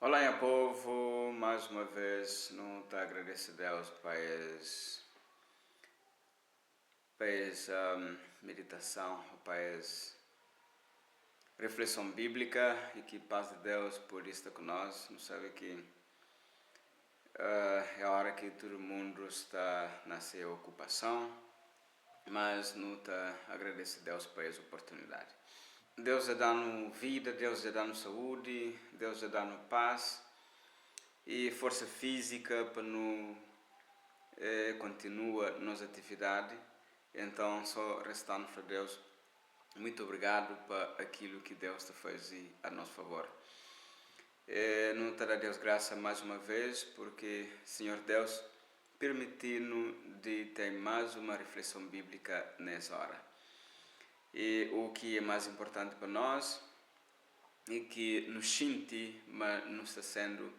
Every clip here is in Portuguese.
Olá, meu povo, mais uma vez, não te agradeço a Deus para essa meditação, para essa reflexão bíblica e que paz de Deus por estar conosco. Não sabe que é a hora que todo mundo está na sua ocupação, mas não te agradeço a Deus por essa oportunidade. Deus está dando vida, Deus está dando saúde, Deus está dando paz e força física para não continua nossa atividade. Então, só restando para Deus, muito obrigado por aquilo que Deus está fazendo a nosso favor. Não te dá Deus graça mais uma vez, porque Senhor Deus permitiu-nos de ter mais uma reflexão bíblica nessa hora. E o que é mais importante para nós é que nos sente, mas não está sendo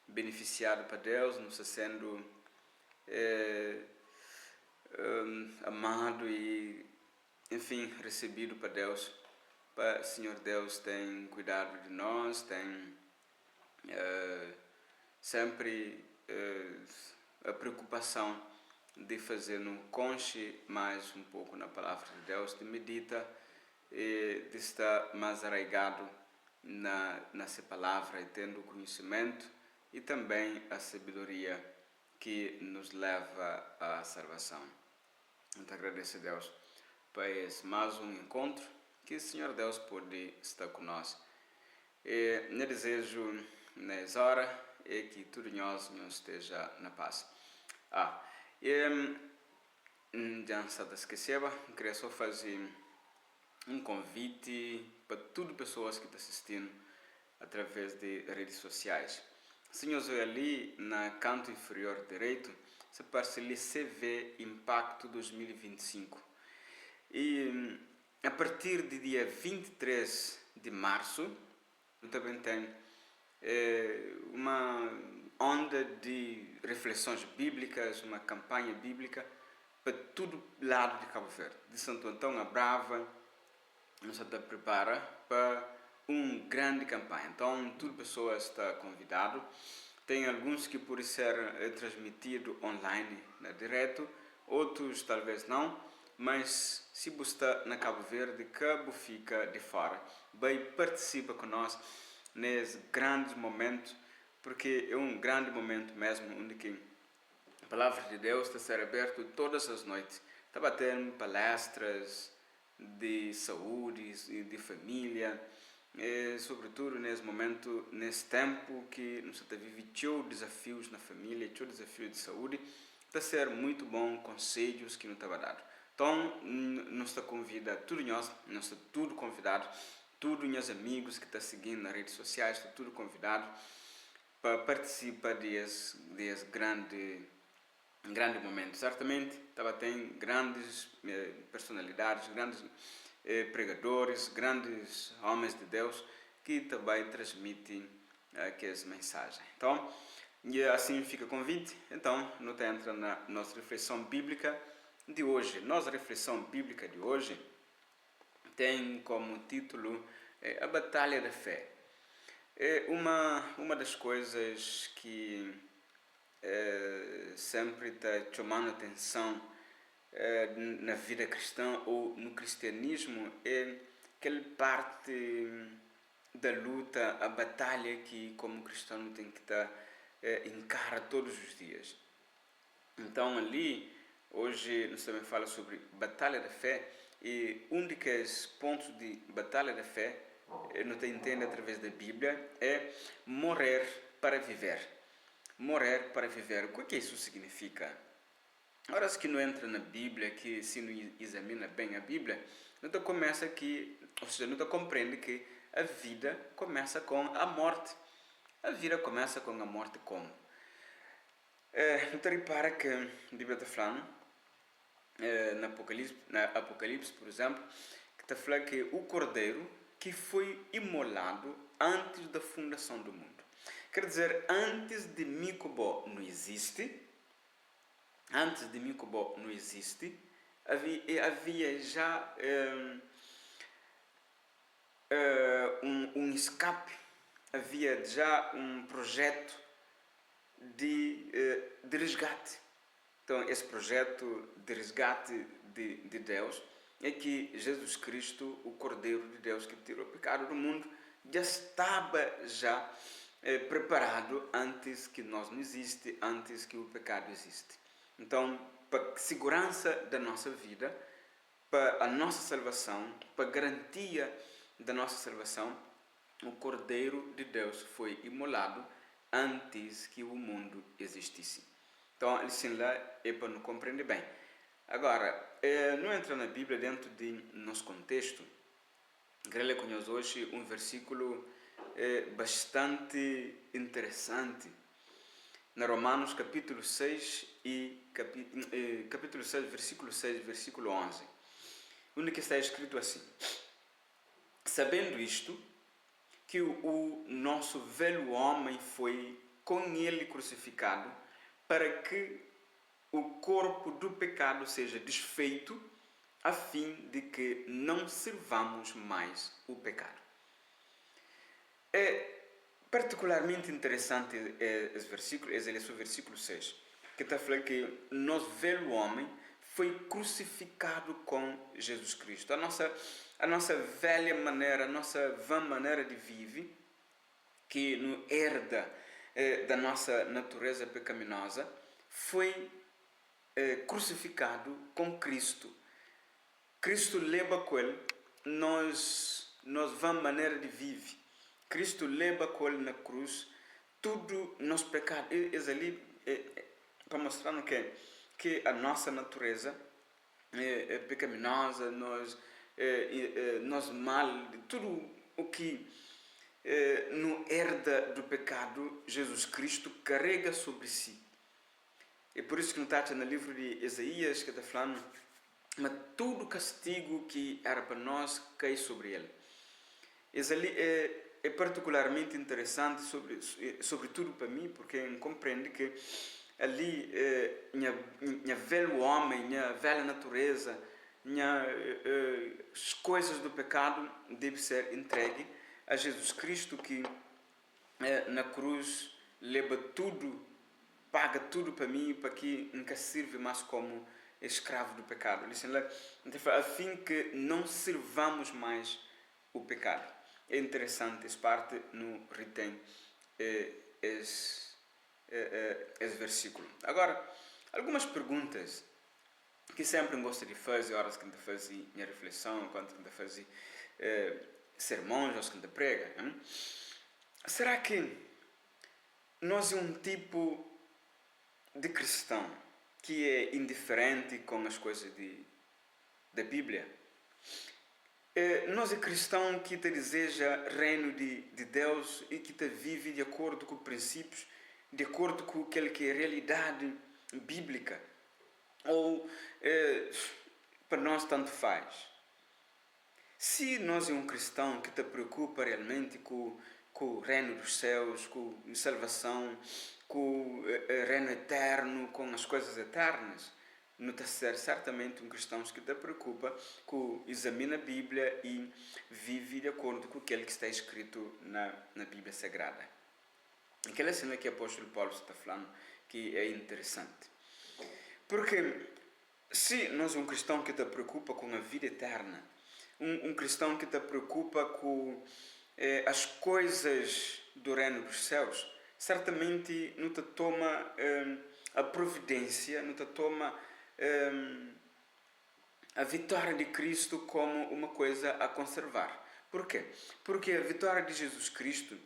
beneficiado para Deus, não está sendo amado e, enfim, recebido para Deus. Para Senhor Deus tem cuidado de nós, tem sempre a preocupação de fazer-nos consciente mais um pouco na palavra de Deus, de medita e de estar mais arraigado nessa palavra e tendo o conhecimento e também a sabedoria que nos leva à salvação. Então agradeço a Deus por esse mais um encontro que o Senhor Deus pode estar conosco. E meu desejo nessa hora é que tudo nós esteja na paz. Já não esqueceva, queria só fazer um convite para todas as pessoas que estão assistindo através de redes sociais. Se nós olhar ali na canto inferior direito, você pode ler CV Impacto 2025. E a partir do dia 23 de março, também tem uma onda de reflexões bíblicas, uma campanha bíblica para todo lado de Cabo Verde, de Santo Antão a Brava. Nós está prepara para uma grande campanha. Então, toda pessoa está convidado. Tem alguns que podem ser transmitidos online, direto, outros talvez não, mas se você está na Cabo Verde, Cabo fica de fora, vai participar conosco nesse grande momento, porque é um grande momento mesmo, onde que a palavra de Deus está a ser aberta todas as noites. Está tendo palestras de saúde e de família, e sobretudo nesse momento, nesse tempo que nós está vivendo desafios na família, desafios de saúde, está a ser muito bom conselhos que nos estava dado. Então, nós está convida todos nós está tudo convidado, todos os amigos que estão seguindo nas redes sociais, está tudo convidado para participar desse grande momento. Certamente tem grandes personalidades, grandes pregadores, grandes homens de Deus que também transmitem aquelas mensagens. Então, e assim fica o convite. Então, nós entramos na nossa reflexão bíblica de hoje. Nossa reflexão bíblica de hoje tem como título a Batalha da Fé. É uma das coisas que sempre está chamando atenção na vida cristã ou no cristianismo é aquela parte da luta, a batalha que como cristão tem que estar encara todos os dias. Então ali, hoje nós também fala sobre batalha da fé e um dos pontos de batalha da fé, nós entendemos através da Bíblia, é morrer para viver. Morrer para viver. O que isso significa? Ora, se que não entra na Bíblia, que se não examina bem a Bíblia, não começa aqui, ou seja, não compreende que a vida começa com a morte. A vida começa com a morte como? Não repara que a Bíblia está falando, na Apocalipse, por exemplo, que está falando que o Cordeiro que foi imolado antes da fundação do mundo. Quer dizer, antes de Micobó não existe, havia já um escape, havia já um projeto de resgate. Então, esse projeto de resgate de Deus é que Jesus Cristo, o Cordeiro de Deus que tirou o pecado do mundo, já estava preparado antes que nós não existe, antes que o pecado existe. Então, para a segurança da nossa vida, para a nossa salvação, para a garantia da nossa salvação, o Cordeiro de Deus foi imolado antes que o mundo existisse. Então, assim lá é para nos compreender bem. Agora, não entra na Bíblia dentro de nosso contexto. Quero ler com nós hoje um versículo bastante interessante. Na Romanos capítulo 6, capítulo 6, versículo 11. Onde que está escrito assim: sabendo isto, que o nosso velho homem foi com ele crucificado, para que o corpo do pecado seja desfeito, a fim de que não sirvamos mais o pecado. É particularmente interessante esse versículo, esse é o versículo 6, que está falando que nosso velho homem foi crucificado com Jesus Cristo. A nossa velha maneira, a nossa vã maneira de viver, que nos herda da nossa natureza pecaminosa, foi crucificado com Cristo. Cristo leva com ele nós vã maneira de viver. Cristo leva com ele na cruz tudo nosso pecado. É ali para mostrar que a nossa natureza é pecaminosa, nós mal, tudo o que no herda do pecado, Jesus Cristo carrega sobre si. É por isso que não está no livro de Isaías, que está falando, mas todo o castigo que era para nós cai sobre ele. Isso ali é particularmente interessante, sobretudo para mim, porque compreende que ali minha velho homem, minha velha natureza, as coisas do pecado devem ser entregue a Jesus Cristo, que na cruz leva tudo, paga tudo para mim, para que nunca sirva mais como escravo do pecado. A fim que não sirvamos mais o pecado. É interessante, essa parte no retém esse versículo. Agora, algumas perguntas que sempre gosto de fazer, horas que eu faço minha reflexão, quando eu faço sermões, ou quando eu prego. Será que nós é um tipo de cristão que é indiferente com as coisas da Bíblia? Nós é cristão que te deseja reino de Deus e que te vive de acordo com princípios, de acordo com aquilo que é a realidade bíblica? Ou para nós tanto faz? Se nós é um cristão que te preocupa realmente com o reino dos céus, com a salvação, com o reino eterno, com as coisas eternas, não está ser certamente um cristão que te preocupa, que examina a Bíblia e vive de acordo com aquilo que está escrito na Bíblia Sagrada. Aquela cena que o apóstolo Paulo está falando, que é interessante. Porque se nós é um cristão que te preocupa com a vida eterna, um cristão que te preocupa com as coisas do reino dos céus, certamente não te toma a providência, não te toma a vitória de Cristo como uma coisa a conservar. Por quê? Porque a vitória de Jesus Cristo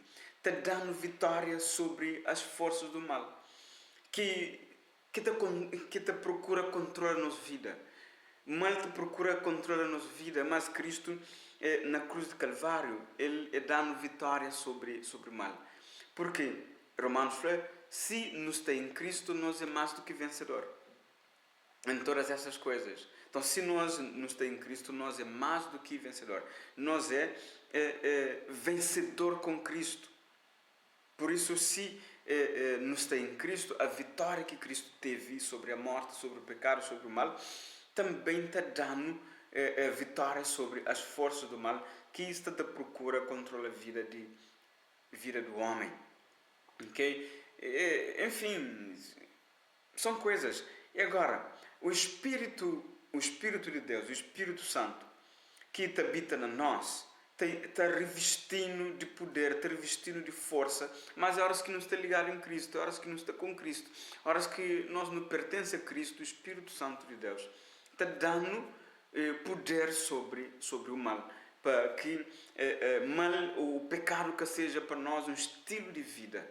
te dá vitória sobre as forças do mal, que te procura controlar a nossa vida. O mal te procura controlar a nossa vida, mas Cristo, na cruz de Calvário, Ele dá vitória sobre o mal. Porque Romanos fala, se nos tem em Cristo, nós é mais do que vencedor em todas essas coisas. Então, se nós nos tem em Cristo, nós é mais do que vencedor. Nós é vencedor com Cristo. Por isso, se nos tem em Cristo, a vitória que Cristo teve sobre a morte, sobre o pecado, sobre o mal, também está dando vitória sobre as forças do mal que está da procura controlar a vida vida do homem. Ok? Enfim, são coisas. E agora, o Espírito de Deus, o Espírito Santo, que habita na nós, está revestindo de poder, está revestindo de força, mas há horas que não está ligado em Cristo, há horas que não está com Cristo, há horas que nós não pertencemos a Cristo, o Espírito Santo de Deus está dando poder sobre o mal, para que o pecado que seja para nós um estilo de vida.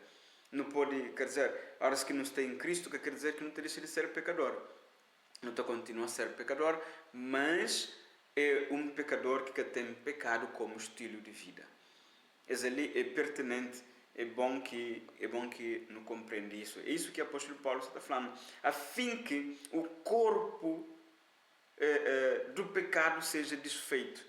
Não pode, quer dizer, há horas que não está em Cristo, que quer dizer que não deixa de ser pecador. Não está continua a ser pecador, mas é um pecador que tem pecado como estilo de vida. Isso ali é pertinente, é bom que não compreende isso. É isso que o apóstolo Paulo está falando, a fim que o corpo do pecado seja desfeito.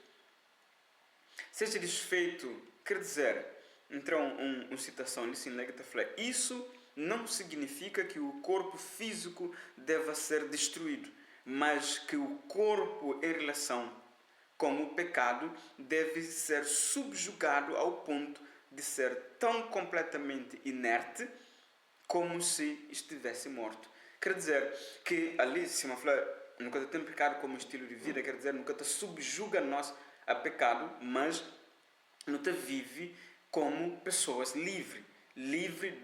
Seja desfeito, quer dizer, então, uma citação ali, sim, está falando, isso não significa que o corpo físico deva ser destruído, mas que o corpo em relação com o pecado deve ser subjugado ao ponto de ser tão completamente inerte como se estivesse morto. Quer dizer que ali, se uma fala, nunca tem pecado como estilo de vida, quer dizer, nunca te subjuga nós a pecado, mas não te vive como pessoas livres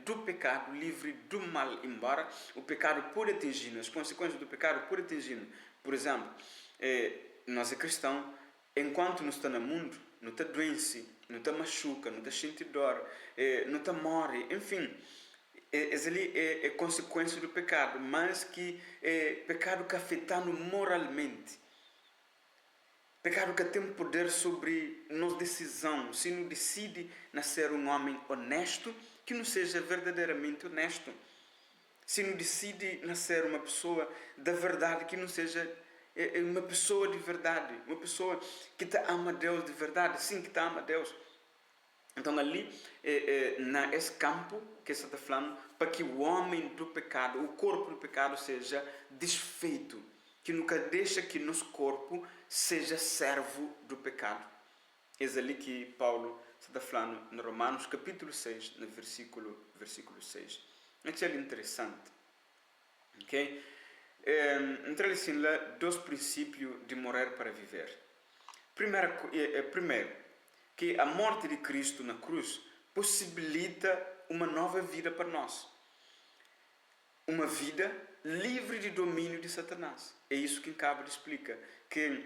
do pecado, livre do mal, embora o pecado pode atingir, as consequências do pecado pode atingir. Por exemplo, nós é cristão, enquanto não está no mundo, não está doente, não está machuca, não está sente dor, não está morre, enfim, ali é consequência do pecado, mas que é pecado que afetando moralmente. Pecado que tem poder sobre nossa decisão. Se não decide ser um homem honesto, que não seja verdadeiramente honesto. Se não decide ser uma pessoa da verdade, que não seja uma pessoa de verdade. Uma pessoa que ama Deus de verdade. Sim, que ama Deus. Então ali, nesse campo que você está falando, para que o homem do pecado, o corpo do pecado seja desfeito. Que nunca deixa que nosso corpo seja servo do pecado. É ali que Paulo está falando em Romanos capítulo 6, no versículo 6. Isso é interessante. Ok? Então, assim, lá, 2 princípios de morrer para viver. Primeiro, que a morte de Cristo na cruz possibilita uma nova vida para nós. Uma vida livre de domínio de Satanás. É isso que Cabo explica, que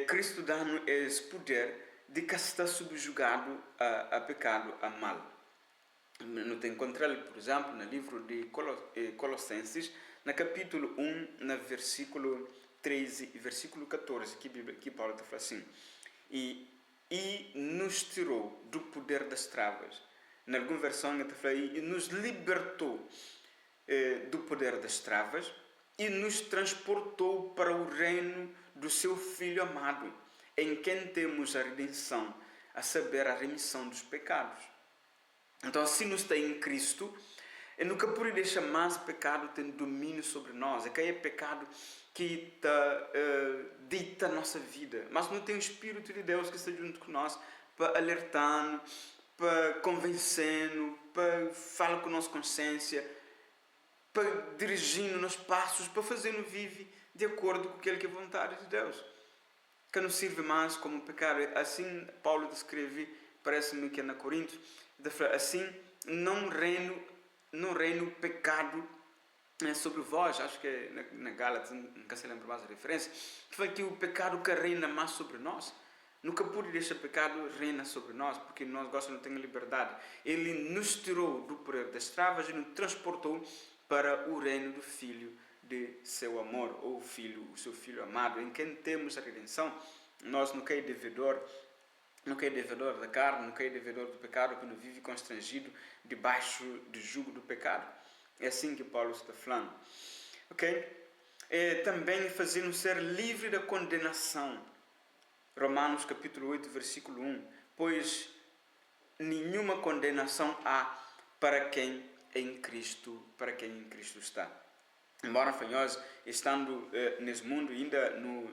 Cristo dá-nos esse poder de que está subjugado a pecado, a mal. Não tem encontrado, por exemplo, no livro de Colossenses, no capítulo 1, no versículo 13 e versículo 14, que Paulo está falando assim, e nos tirou do poder das trevas. Na alguma versão ele está falando, e nos libertou do poder das trevas e nos transportou para o reino do seu Filho amado, em quem temos a redenção, a saber, a remissão dos pecados. Então, assim nos está em Cristo, eu nunca pode deixar mais pecado ter domínio sobre nós. É que é pecado que dita a nossa vida, mas não tem o Espírito de Deus que está junto com nós para alertar, para convencer, para falar com a nossa consciência, para dirigir nos passos, para fazer-nos viver de acordo com aquilo que é a vontade de Deus. Que não serve mais como pecado. Assim Paulo descreve, parece-me que é na Coríntios, assim não reino o pecado sobre vós. Acho que é na Gálatas, nunca se lembra mais a referência, que foi que o pecado que reina mais sobre nós. Nunca pude deixar o pecado reina sobre nós, porque nós gostamos de ter liberdade. Ele nos tirou do poder das trevas e nos transportou para o reino do Filho de seu amor, ou o seu Filho amado, em quem temos a redenção. Nós não é devedor da carne, não é devedor do pecado, que não vive constrangido debaixo do jugo do pecado. É assim que Paulo está falando. Ok? Também fazendo ser livre da condenação. Romanos capítulo 8, versículo 1. Pois nenhuma condenação há para quem em Cristo está. Embora nós, estando nesse mundo, ainda não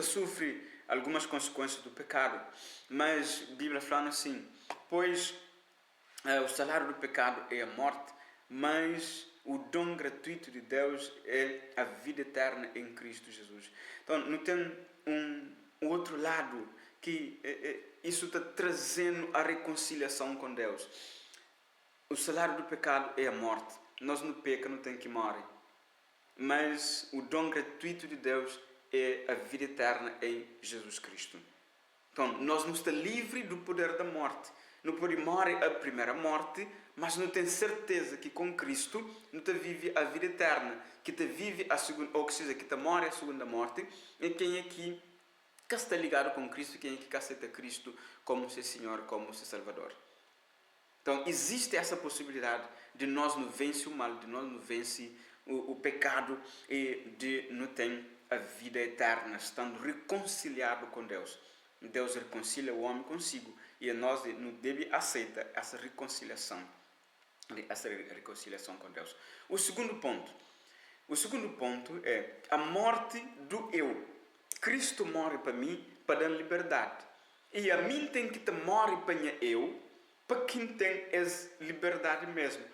sofre algumas consequências do pecado, mas a Bíblia fala assim, pois o salário do pecado é a morte, mas o dom gratuito de Deus é a vida eterna em Cristo Jesus. Então, não tem um outro lado que isso está trazendo a reconciliação com Deus. O salário do pecado é a morte. Nós não pecamos, não tem que morrer. Mas o dom gratuito de Deus é a vida eterna em Jesus Cristo. Então, nós não estamos livres do poder da morte. Não podemos morrer a primeira morte, mas não tem certeza que com Cristo não te vive a vida eterna, que te vive a segunda, ou que seja, que te morre a segunda morte, e quem é que está ligado com Cristo, quem é que aceita Cristo como seu Senhor, como seu Salvador. Então, existe essa possibilidade de nós não vencer o mal, de nós não vencer o pecado e de não ter a vida eterna, estando reconciliado com Deus. Deus reconcilia o homem consigo e nós não devemos aceitar essa reconciliação com Deus. O segundo ponto é a morte do eu. Cristo morre para mim para dar liberdade. E a mim tem que morrer para eu, para quem tem essa liberdade mesmo.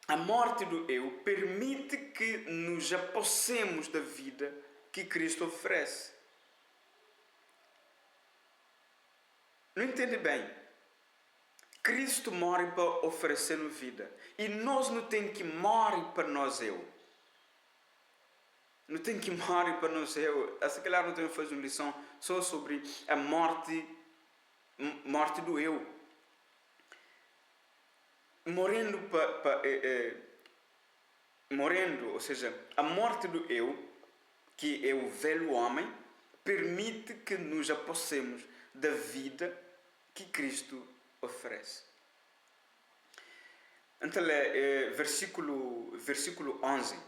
A morte do eu permite que nos apossemos da vida que Cristo oferece. Não entende bem? Cristo morre para oferecer-nos vida. E nós não temos que morrer para nós eu. Não tem que morrer para nós eu. Se calhar não tenho que fazer uma lição só sobre a morte do eu. Morrendo, ou seja, a morte do eu, que é o velho homem, permite que nos apossemos da vida que Cristo oferece. Então, versículo 11.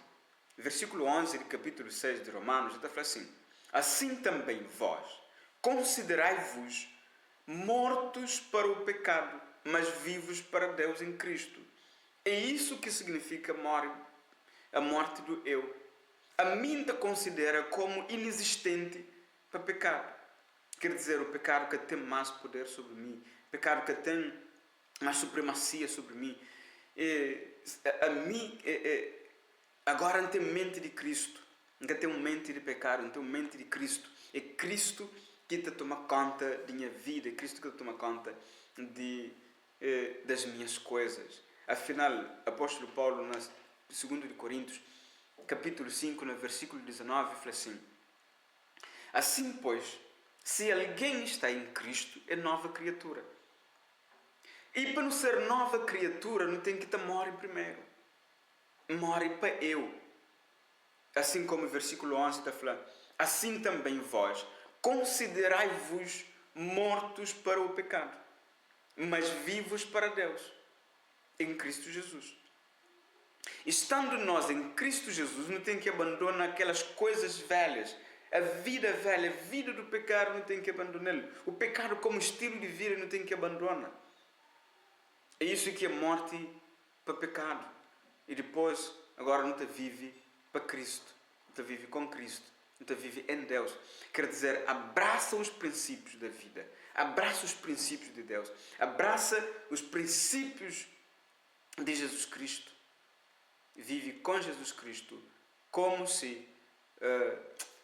Versículo 11 do capítulo 6 de Romanos, está falando assim: assim também vós, considerai-vos mortos para o pecado, mas vivos para Deus em Cristo. É isso que significa a morte do eu. A mim te considera como inexistente para o pecado. Quer dizer, o pecado que tem mais poder sobre mim, o pecado que tem mais supremacia sobre mim. Agora não tenho mente de Cristo, não tenho mente de pecado, não tenho mente de Cristo. É Cristo que te toma conta da minha vida, é Cristo que te toma conta das minhas coisas. Afinal, apóstolo Paulo, na 2 de Coríntios, capítulo 5, no versículo 19, fala assim: assim, pois, se alguém está em Cristo, é nova criatura. E para não ser nova criatura, não tem que morrer primeiro. Morre para eu. Assim como o versículo 11 está falando: assim também vós, considerai-vos mortos para o pecado, mas vivos para Deus, em Cristo Jesus. Estando nós em Cristo Jesus, não tem que abandonar aquelas coisas velhas. A vida velha, a vida do pecado, não tem que abandonar. O pecado como estilo de vida, não tem que abandonar. É isso que é morte para o pecado. E depois, agora não te vive para Cristo. Não te vive com Cristo. Não te vive em Deus. Quer dizer, abraça os princípios da vida. Abraça os princípios de Deus. Abraça os princípios de Jesus Cristo. Vive com Jesus Cristo como se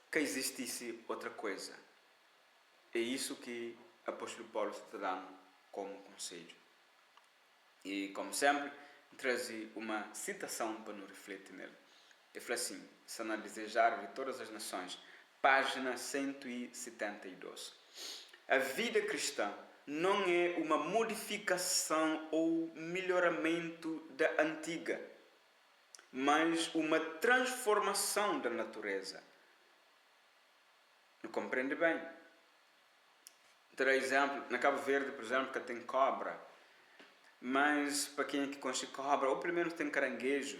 que existisse outra coisa. É isso que o apóstolo Paulo está dando como conselho. E, como sempre, trazer uma citação para nos refletir nele. Ele fala assim: se não desejar de todas as nações, página 172. A vida cristã não é uma modificação ou melhoramento da antiga, mas uma transformação da natureza. Não compreende bem? Terei exemplo, na Cabo Verde, por exemplo, que tem cobra. Mas para quem é que conhece cobra, ou pelo menos tem caranguejo.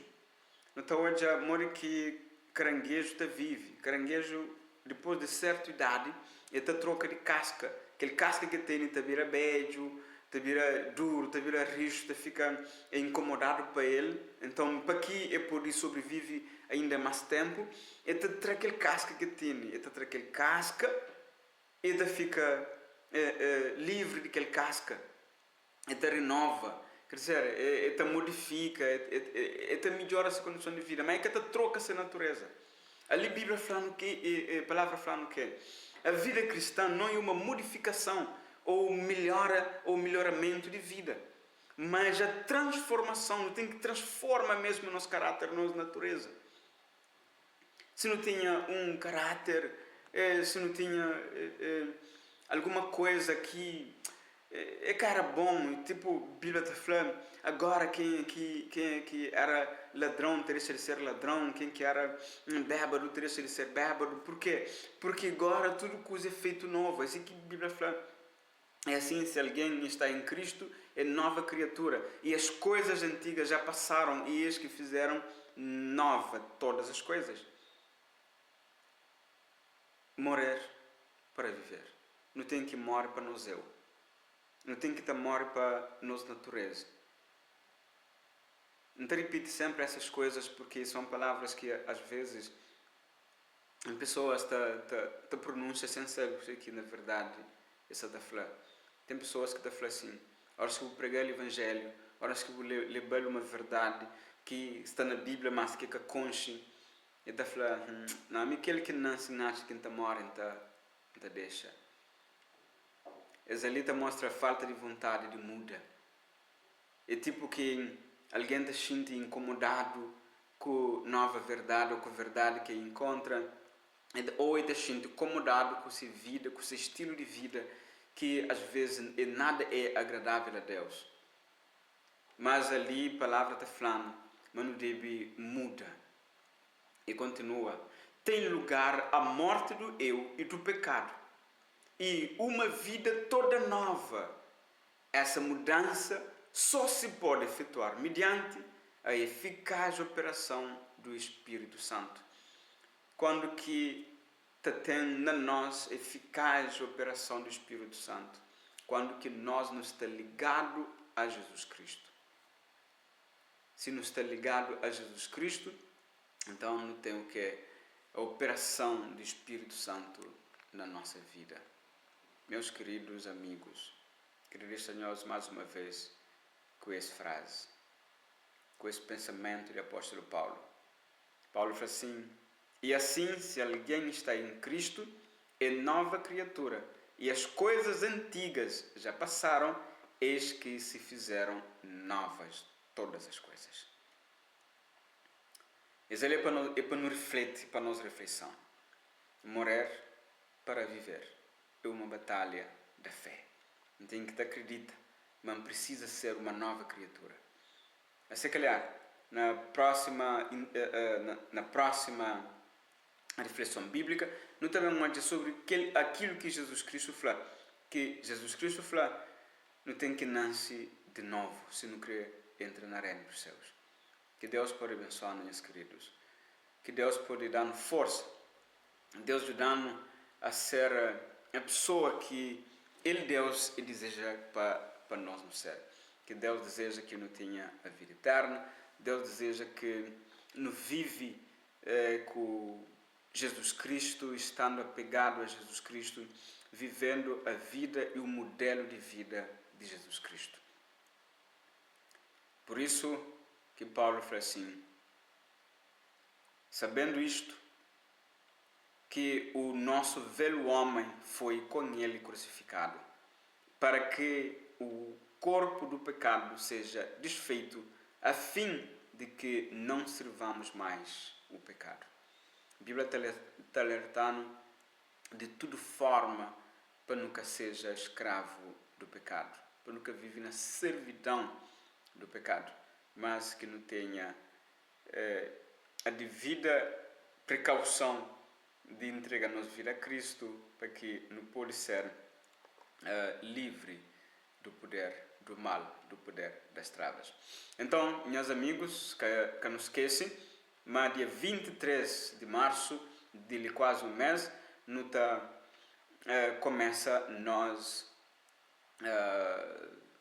Então hoje mora que caranguejo está vive. Caranguejo, depois de certa idade, ele está troca de casca. Aquele casca que tem, está vira beijo, está vira duro, está vira rijo, está fica incomodado para ele. Então para que ele pode sobreviver ainda mais tempo, ele está aquele casca que tem, ele está aquele casca, ele fica livre daquele casca, te renova, quer dizer, te modifica, te melhora a condição de vida, mas é que te troca essa natureza. Ali a Bíblia falando que, a palavra falando que a vida cristã não é uma modificação ou melhora ou melhoramento de vida, mas a transformação, tem que transformar mesmo o nosso caráter, a nossa natureza. Se não tinha um caráter, se não tinha alguma coisa que era bom, tipo, a Bíblia está falando, agora quem que era ladrão teria de ser ladrão, quem que era bêbado teria de ser bêbado. Por quê? Porque agora tudo coisa é feito novo. É assim que a Bíblia fala. É assim, se alguém está em Cristo, é nova criatura. E as coisas antigas já passaram e eis que fizeram nova todas as coisas. Morrer para viver. Não tem que morrer para nós eu. Não tem que morrer para nossa natureza. Não te repite sempre essas coisas porque são palavras que às vezes pessoas te pronunciam sem saber que na verdade essa está falando. Tem pessoas que te falam assim, horas que eu vou pregar o Evangelho, horas que eu vou levar uma verdade que está na Bíblia, mas que é conche, e te fala, não, aquele que não ensinaste que te mora, te deixa. Essa ali te mostra a falta de vontade de mudar. É tipo que alguém te sente incomodado com nova verdade ou com a verdade que encontra, ou te sente incomodado com essa vida, com esse estilo de vida que às vezes nada é agradável a Deus. Mas ali a palavra está falando, mas não deve mudar. E continua, tem lugar a morte do eu e do pecado. E uma vida toda nova. Essa mudança só se pode efetuar mediante a eficaz operação do Espírito Santo. Quando que tem na nós eficaz operação do Espírito Santo? Quando que nós nos está ligado a Jesus Cristo. Se nos está ligado a Jesus Cristo, então não tem o que? A operação do Espírito Santo na nossa vida. Meus queridos amigos, queridos senhores, mais uma vez, com essa frase, com esse pensamento do apóstolo Paulo. Paulo fala assim, e assim, se alguém está em Cristo, é nova criatura, e as coisas antigas já passaram, eis que se fizeram novas todas as coisas. Isso é para nos refletir, para a nossa reflexão. Morrer para viver é uma batalha da fé. Não tem que te acreditar, mas precisa ser uma nova criatura. Se calhar, na próxima reflexão bíblica, nós também vamos dizer sobre aquilo que Jesus Cristo falou. Que Jesus Cristo falou, não tem que nascer de novo, se não querer entrar na reino dos céus. Que Deus pode abençoar, meus queridos. Que Deus pode dar força. Deus ajudando a ser a pessoa que Ele, Deus, deseja para nós no céu. Que Deus deseja que não tenha a vida eterna. Deus deseja que não vive com Jesus Cristo, estando apegado a Jesus Cristo, vivendo a vida e o modelo de vida de Jesus Cristo. Por isso que Paulo fala assim, sabendo isto, que o nosso velho homem foi com ele crucificado, para que o corpo do pecado seja desfeito, a fim de que não servamos mais o pecado. A Bíblia está alertando de toda forma para nunca seja escravo do pecado, para nunca vive na servidão do pecado, mas que não tenha a devida precaução de entregar nossa vida a Cristo, para que não pode ser livre do poder do mal, do poder das trevas. Então, meus amigos, que não esquecem, mas dia 23 de março, de quase um mês, começa nós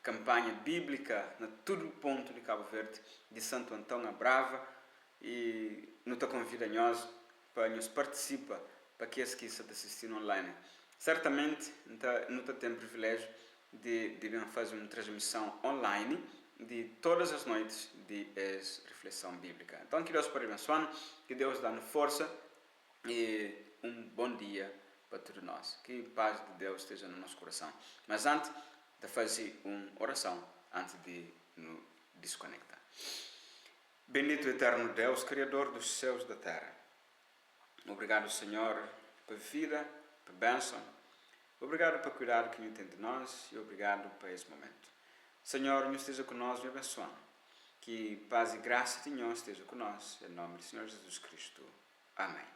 campanha bíblica na todo ponto de Cabo Verde, de Santo Antão a Brava, e nos convida nós para nos participar, para que se está assistindo online. Certamente, não tem o privilégio de fazer uma transmissão online de todas as noites de reflexão bíblica. Então, que Deus pode abençoar, que Deus dá-nos força e um bom dia para todos nós. Que a paz de Deus esteja no nosso coração. Mas antes de fazer uma oração, antes de nos desconectar. Bendito eterno Deus, Criador dos céus e da terra. Obrigado, Senhor, pela vida, pela bênção. Obrigado por cuidar que tem de nós e obrigado por esse momento. Senhor, esteja conosco e abençoando. Que paz e graça de Deus esteja conosco. Em nome do Senhor Jesus Cristo. Amém.